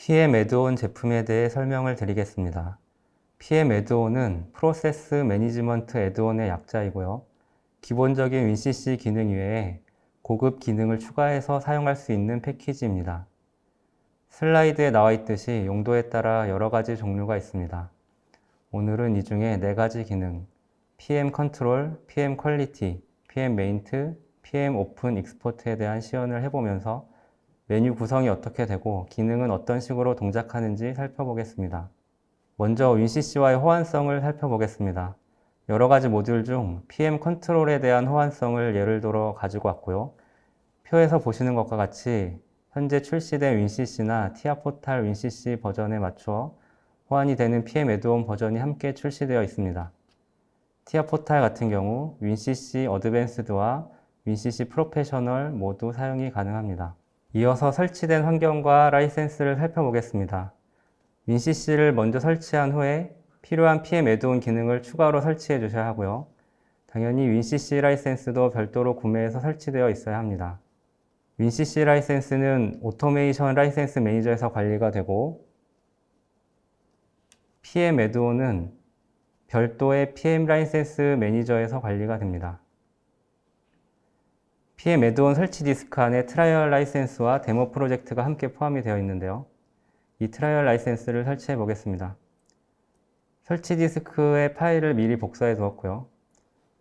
PM 애드온 제품에 대해 설명을 드리겠습니다. PM 애드온은 프로세스 매니지먼트 애드온의 약자이고요. 기본적인 WinCC 기능 이외에 고급 기능을 추가해서 사용할 수 있는 패키지입니다. 슬라이드에 나와 있듯이 용도에 따라 여러 가지 종류가 있습니다. 오늘은 이 중에 4가지 기능, PM 컨트롤, PM 퀄리티, PM 메인트, PM 오픈 익스포트에 대한 시연을 해보면서 메뉴 구성이 어떻게 되고 기능은 어떤 식으로 동작하는지 살펴보겠습니다. 먼저 WinCC와의 호환성을 살펴보겠습니다. 여러 가지 모듈 중 PM 컨트롤에 대한 호환성을 예를 들어 가지고 왔고요. 표에서 보시는 것과 같이 현재 출시된 WinCC나 TIA 포탈 WinCC 버전에 맞춰 호환이 되는 PM 애드온 버전이 함께 출시되어 있습니다. TIA 포탈 같은 경우 WinCC 어드밴스드와 WinCC 프로페셔널 모두 사용이 가능합니다. 이어서 설치된 환경과 라이센스를 살펴보겠습니다. WinCC를 먼저 설치한 후에 필요한 PM 애드온 기능을 추가로 설치해 주셔야 하고요. 당연히 WinCC 라이센스도 별도로 구매해서 설치되어 있어야 합니다. WinCC 라이센스는 오토메이션 라이센스 매니저에서 관리가 되고 PM 애드온은 별도의 PM 라이센스 매니저에서 관리가 됩니다. PM 애드온 설치 디스크 안에 트라이얼 라이센스와 데모 프로젝트가 함께 포함이 되어 있는데요. 이 트라이얼 라이센스를 설치해 보겠습니다. 설치 디스크의 파일을 미리 복사해 두었고요.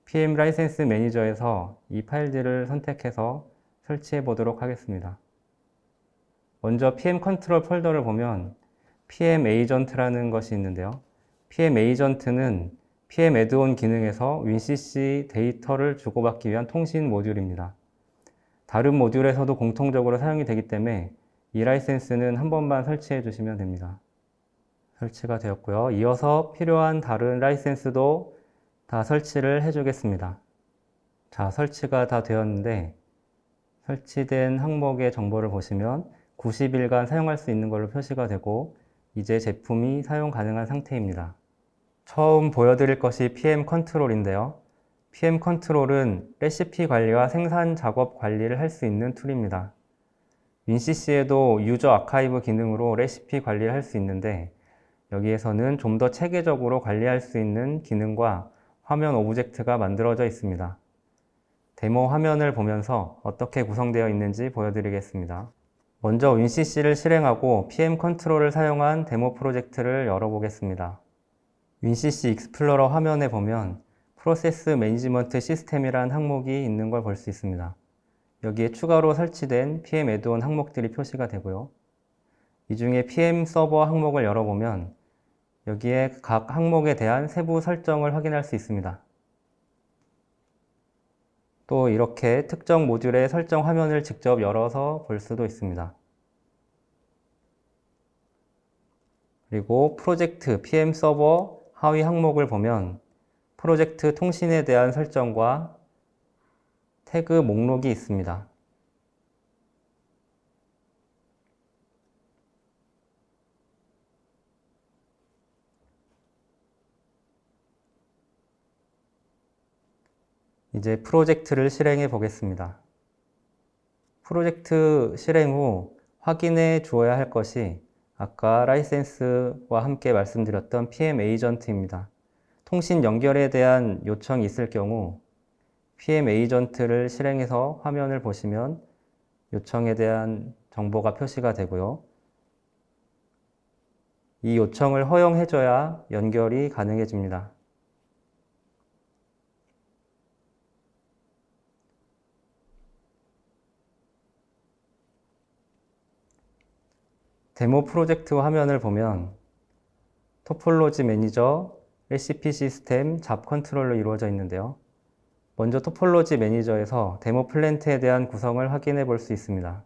PM 라이센스 매니저에서 이 파일들을 선택해서 설치해 보도록 하겠습니다. 먼저 PM 컨트롤 폴더를 보면 PM 에이전트라는 것이 있는데요. PM 에이전트는 PM 애드온 기능에서 WinCC 데이터를 주고받기 위한 통신 모듈입니다. 다른 모듈에서도 공통적으로 사용이 되기 때문에 이 라이센스는 한 번만 설치해 주시면 됩니다. 설치가 되었고요. 이어서 필요한 다른 라이센스도 다 설치를 해 주겠습니다. 자, 설치가 다 되었는데 설치된 항목의 정보를 보시면 90일간 사용할 수 있는 걸로 표시가 되고 이제 제품이 사용 가능한 상태입니다. 처음 보여드릴 것이 PM 컨트롤인데요. PM 컨트롤은 레시피 관리와 생산 작업 관리를 할 수 있는 툴입니다. WinCC에도 유저 아카이브 기능으로 레시피 관리를 할 수 있는데 여기에서는 좀 더 체계적으로 관리할 수 있는 기능과 화면 오브젝트가 만들어져 있습니다. 데모 화면을 보면서 어떻게 구성되어 있는지 보여드리겠습니다. 먼저 WinCC를 실행하고 PM 컨트롤을 사용한 데모 프로젝트를 열어보겠습니다. WinCC 익스플로러 화면에 보면 프로세스 매니지먼트 시스템이라는 항목이 있는 걸 볼 수 있습니다. 여기에 추가로 설치된 PM 애드온 항목들이 표시가 되고요. 이 중에 PM 서버 항목을 열어보면 여기에 각 항목에 대한 세부 설정을 확인할 수 있습니다. 또 이렇게 특정 모듈의 설정 화면을 직접 열어서 볼 수도 있습니다. 그리고 프로젝트 PM 서버 하위 항목을 보면 프로젝트 통신에 대한 설정과 태그 목록이 있습니다. 이제 프로젝트를 실행해 보겠습니다. 프로젝트 실행 후 확인해 주어야 할 것이 아까 라이센스와 함께 말씀드렸던 PM 에이전트입니다. 통신 연결에 대한 요청이 있을 경우 PM 에이전트를 실행해서 화면을 보시면 요청에 대한 정보가 표시가 되고요. 이 요청을 허용해줘야 연결이 가능해집니다. 데모 프로젝트 화면을 보면 토폴로지 매니저, 레시피 시스템, 잡 컨트롤로 이루어져 있는데요. 먼저 토폴로지 매니저에서 데모 플랜트에 대한 구성을 확인해 볼 수 있습니다.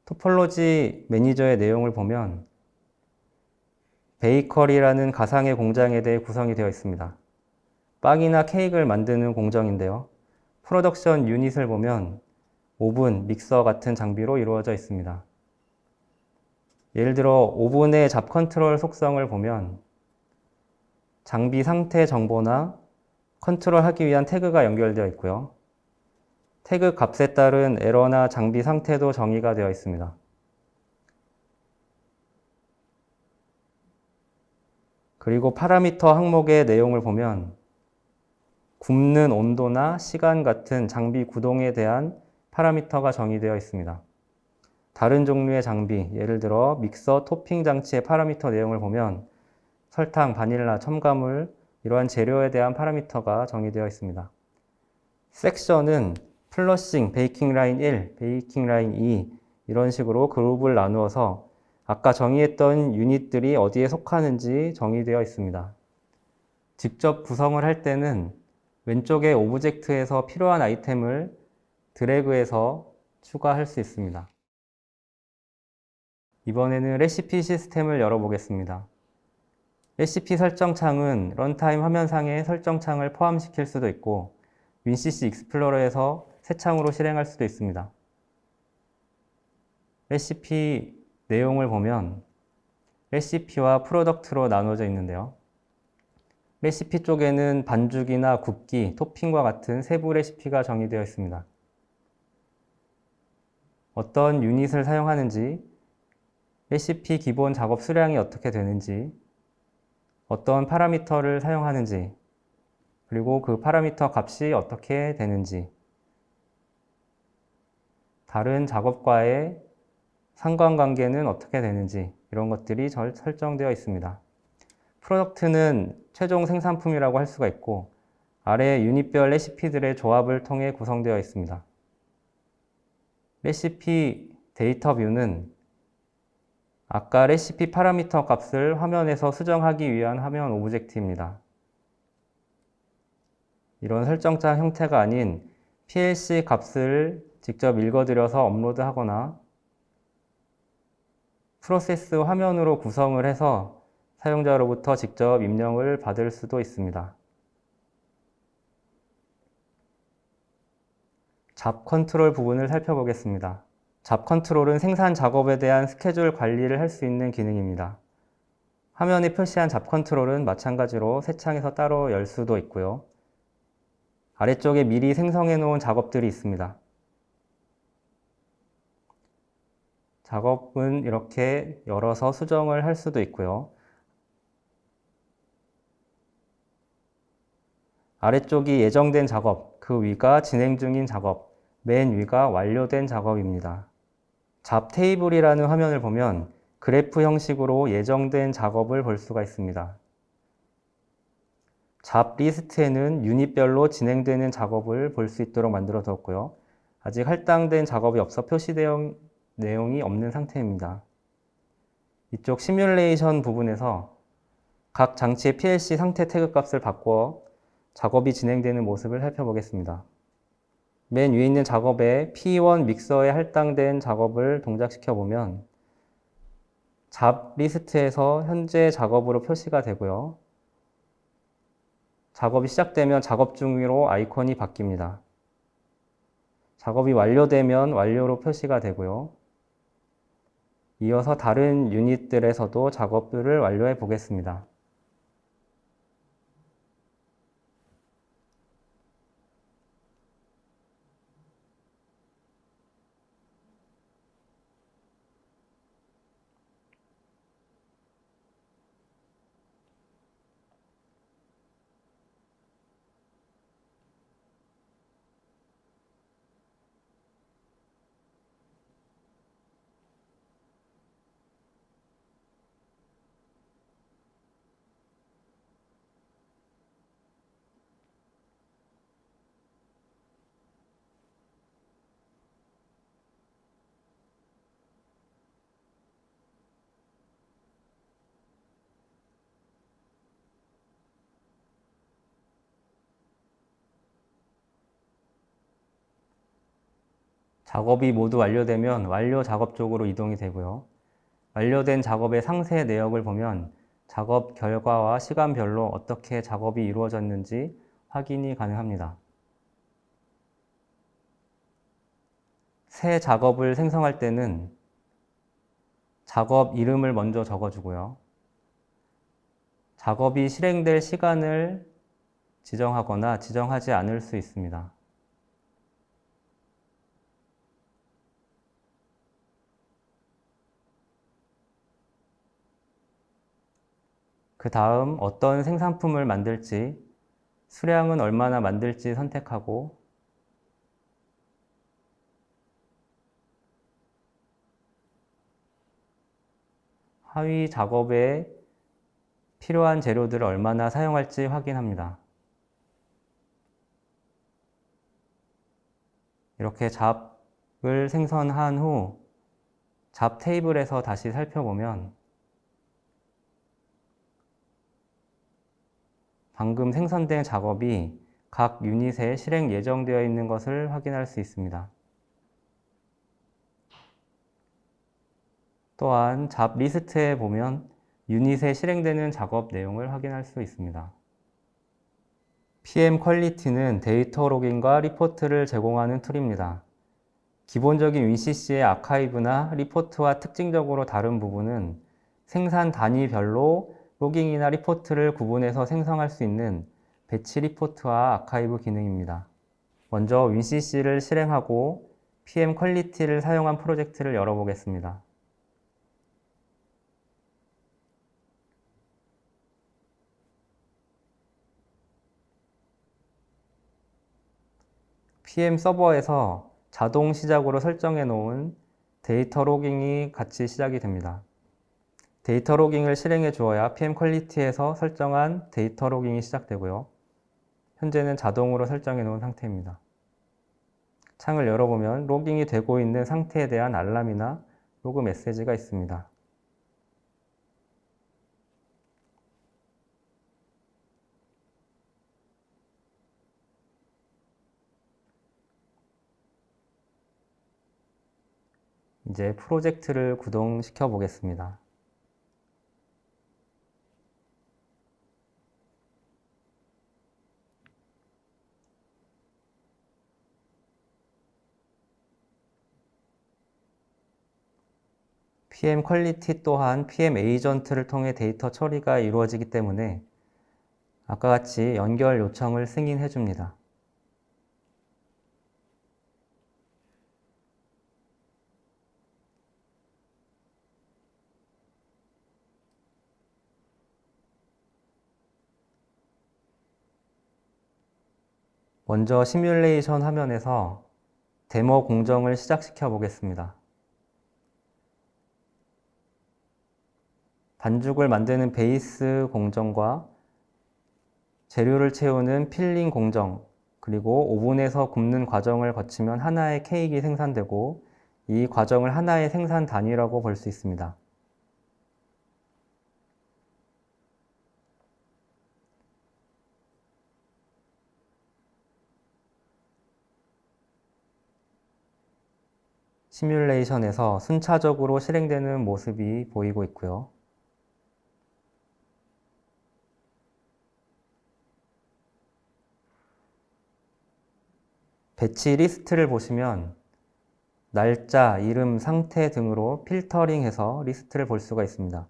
토폴로지 매니저의 내용을 보면 베이커리라는 가상의 공장에 대해 구성이 되어 있습니다. 빵이나 케이크를 만드는 공정인데요. 프로덕션 유닛을 보면 오븐, 믹서 같은 장비로 이루어져 있습니다. 예를 들어 오븐의 잡 컨트롤 속성을 보면 장비 상태 정보나 컨트롤하기 위한 태그가 연결되어 있고요. 태그 값에 따른 에러나 장비 상태도 정의가 되어 있습니다. 그리고 파라미터 항목의 내용을 보면 굽는 온도나 시간 같은 장비 구동에 대한 파라미터가 정의되어 있습니다. 다른 종류의 장비, 예를 들어 믹서, 토핑 장치의 파라미터 내용을 보면 설탕, 바닐라, 첨가물, 이러한 재료에 대한 파라미터가 정의되어 있습니다. 섹션은 플러싱, 베이킹 라인 1, 베이킹 라인 2 이런 식으로 그룹을 나누어서 아까 정의했던 유닛들이 어디에 속하는지 정의되어 있습니다. 직접 구성을 할 때는 왼쪽의 오브젝트에서 필요한 아이템을 드래그해서 추가할 수 있습니다. 이번에는 레시피 시스템을 열어보겠습니다. 레시피 설정창은 런타임 화면상에 설정창을 포함시킬 수도 있고 윈CC 익스플로러에서 새 창으로 실행할 수도 있습니다. 레시피 내용을 보면 레시피와 프로덕트로 나눠져 있는데요. 레시피 쪽에는 반죽이나 굽기, 토핑과 같은 세부 레시피가 정의되어 있습니다. 어떤 유닛을 사용하는지, 레시피 기본 작업 수량이 어떻게 되는지, 어떤 파라미터를 사용하는지, 그리고 그 파라미터 값이 어떻게 되는지, 다른 작업과의 상관관계는 어떻게 되는지 이런 것들이 설정되어 있습니다. 프로덕트는 최종 생산품이라고 할 수가 있고 아래 유닛별 레시피들의 조합을 통해 구성되어 있습니다. 레시피 데이터 뷰는 아까 레시피 파라미터 값을 화면에서 수정하기 위한 화면 오브젝트입니다. 이런 설정창 형태가 아닌 PLC 값을 직접 읽어들여서 업로드하거나 프로세스 화면으로 구성을 해서 사용자로부터 직접 입력을 받을 수도 있습니다. 잡 컨트롤 부분을 살펴보겠습니다. 잡 컨트롤은 생산 작업에 대한 스케줄 관리를 할 수 있는 기능입니다. 화면에 표시한 잡 컨트롤은 마찬가지로 새 창에서 따로 열 수도 있고요. 아래쪽에 미리 생성해 놓은 작업들이 있습니다. 작업은 이렇게 열어서 수정을 할 수도 있고요. 아래쪽이 예정된 작업, 그 위가 진행 중인 작업, 맨 위가 완료된 작업입니다. 잡 테이블이라는 화면을 보면 그래프 형식으로 예정된 작업을 볼 수가 있습니다. 잡 리스트에는 유닛별로 진행되는 작업을 볼 수 있도록 만들어 두었고요. 아직 할당된 작업이 없어 표시된 내용이 없는 상태입니다. 이쪽 시뮬레이션 부분에서 각 장치의 PLC 상태 태그 값을 바꿔 작업이 진행되는 모습을 살펴보겠습니다. 맨 위에 있는 작업에 P1 믹서에 할당된 작업을 동작시켜 보면 잡 리스트에서 현재 작업으로 표시가 되고요. 작업이 시작되면 작업 중으로 아이콘이 바뀝니다. 작업이 완료되면 완료로 표시가 되고요. 이어서 다른 유닛들에서도 작업들을 완료해 보겠습니다. 작업이 모두 완료되면 완료 작업 쪽으로 이동이 되고요. 완료된 작업의 상세 내역을 보면 작업 결과와 시간별로 어떻게 작업이 이루어졌는지 확인이 가능합니다. 새 작업을 생성할 때는 작업 이름을 먼저 적어주고요. 작업이 실행될 시간을 지정하거나 지정하지 않을 수 있습니다. 그 다음 어떤 생산품을 만들지, 수량은 얼마나 만들지 선택하고 하위 작업에 필요한 재료들을 얼마나 사용할지 확인합니다. 이렇게 잡을 생성한 후 잡 테이블에서 다시 살펴보면 방금 생성된 작업이 각 유닛에 실행 예정되어 있는 것을 확인할 수 있습니다. 또한 잡 리스트에 보면 유닛에 실행되는 작업 내용을 확인할 수 있습니다. PM 퀄리티는 데이터 로깅과 리포트를 제공하는 툴입니다. 기본적인 WinCC의 아카이브나 리포트와 특징적으로 다른 부분은 생산 단위별로 로깅이나 리포트를 구분해서 생성할 수 있는 배치 리포트와 아카이브 기능입니다. 먼저 WinCC를 실행하고 PM 퀄리티를 사용한 프로젝트를 열어보겠습니다. PM 서버에서 자동 시작으로 설정해 놓은 데이터 로깅이 같이 시작이 됩니다. 데이터 로깅을 실행해 주어야 PM 퀄리티에서 설정한 데이터 로깅이 시작되고요. 현재는 자동으로 설정해 놓은 상태입니다. 창을 열어보면 로깅이 되고 있는 상태에 대한 알람이나 로그 메시지가 있습니다. 이제 프로젝트를 구동시켜 보겠습니다. PM 퀄리티 또한 PM 에이전트를 통해 데이터 처리가 이루어지기 때문에 아까 같이 연결 요청을 승인해 줍니다. 먼저 시뮬레이션 화면에서 데모 공정을 시작시켜 보겠습니다. 반죽을 만드는 베이스 공정과 재료를 채우는 필링 공정, 그리고 오븐에서 굽는 과정을 거치면 하나의 케이크가 생산되고 이 과정을 하나의 생산 단위라고 볼 수 있습니다. 시뮬레이션에서 순차적으로 실행되는 모습이 보이고 있고요. 배치 리스트를 보시면 날짜, 이름, 상태 등으로 필터링해서 리스트를 볼 수가 있습니다.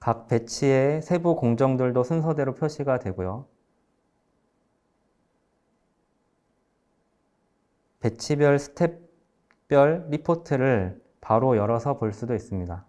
각 배치의 세부 공정들도 순서대로 표시가 되고요. 배치별 스텝별 리포트를 바로 열어서 볼 수도 있습니다.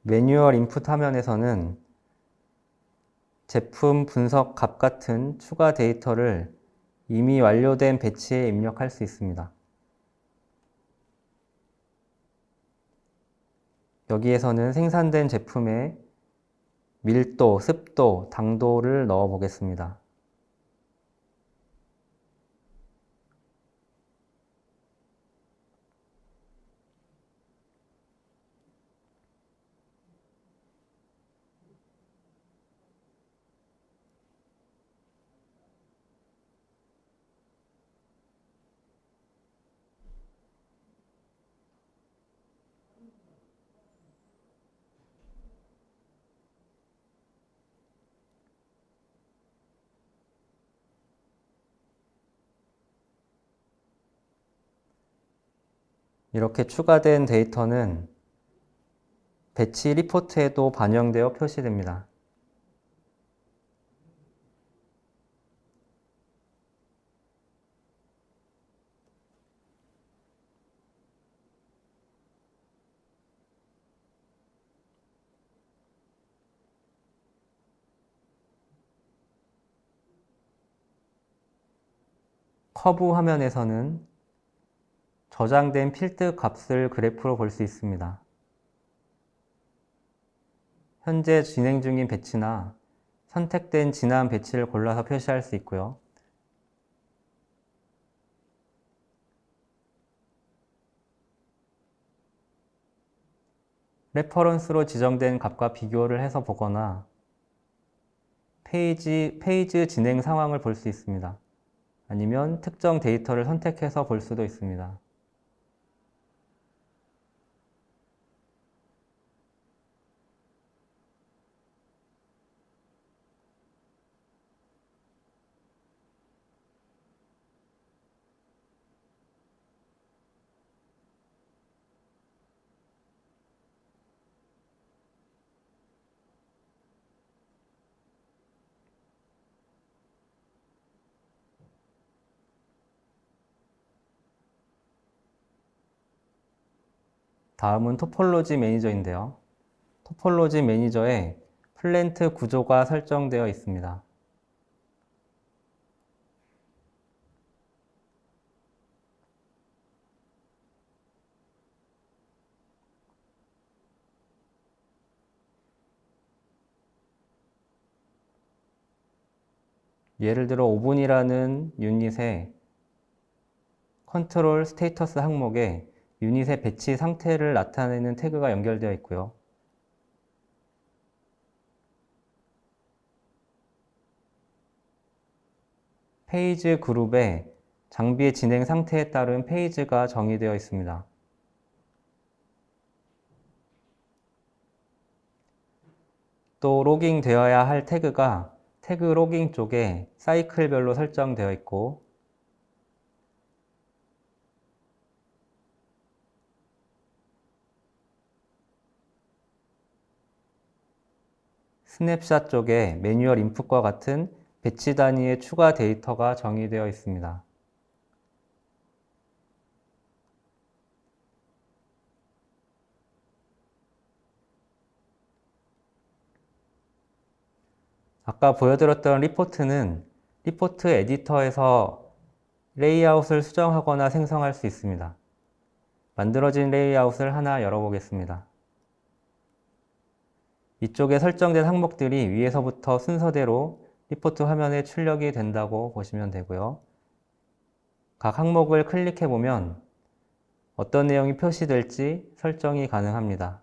매뉴얼 인풋 화면에서는 제품 분석 값 같은 추가 데이터를 이미 완료된 배치에 입력할 수 있습니다. 여기에서는 생산된 제품의 밀도, 습도, 당도를 넣어 보겠습니다. 이렇게 추가된 데이터는 배치 리포트에도 반영되어 표시됩니다. 커브 화면에서는 저장된 필드 값을 그래프로 볼 수 있습니다. 현재 진행 중인 배치나 선택된 지난 배치를 골라서 표시할 수 있고요. 레퍼런스로 지정된 값과 비교를 해서 보거나 페이지 진행 상황을 볼 수 있습니다. 아니면 특정 데이터를 선택해서 볼 수도 있습니다. 다음은 토폴로지 매니저인데요. 토폴로지 매니저에 플랜트 구조가 설정되어 있습니다. 예를 들어 5분이라는 유닛의 컨트롤 스테이터스 항목에 유닛의 배치 상태를 나타내는 태그가 연결되어 있고요. 페이지 그룹에 장비의 진행 상태에 따른 페이지가 정의되어 있습니다. 또 로깅 되어야 할 태그가 태그 로깅 쪽에 사이클별로 설정되어 있고 스냅샷 쪽에 매뉴얼 인풋과 같은 배치 단위의 추가 데이터가 정의되어 있습니다. 아까 보여드렸던 리포트는 리포트 에디터에서 레이아웃을 수정하거나 생성할 수 있습니다. 만들어진 레이아웃을 하나 열어보겠습니다. 이쪽에 설정된 항목들이 위에서부터 순서대로 리포트 화면에 출력이 된다고 보시면 되고요. 각 항목을 클릭해보면 어떤 내용이 표시될지 설정이 가능합니다.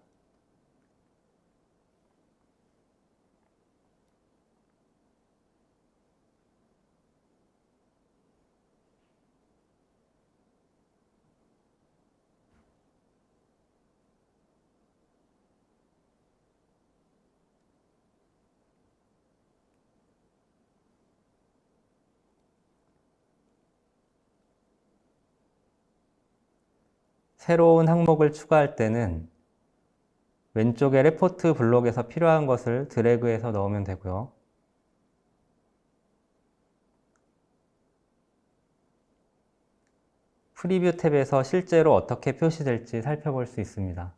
새로운 항목을 추가할 때는 왼쪽에 레포트 블록에서 필요한 것을 드래그해서 넣으면 되고요. 프리뷰 탭에서 실제로 어떻게 표시될지 살펴볼 수 있습니다.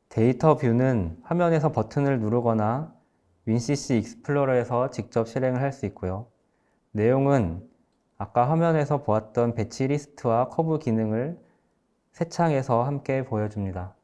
데이터 뷰는 화면에서 버튼을 누르거나 WinCC 익스플로러에서 직접 실행을 할 수 있고요. 내용은 아까 화면에서 보았던 배치 리스트와 커브 기능을 새 창에서 함께 보여줍니다.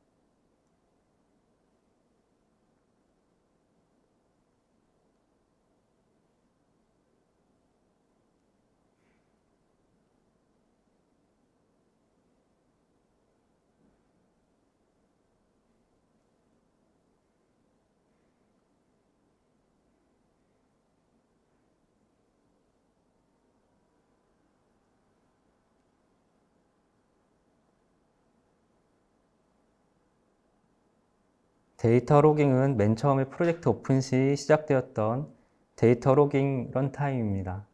데이터 로깅은 맨 처음에 프로젝트 오픈 시 시작되었던 데이터 로깅 런타임입니다.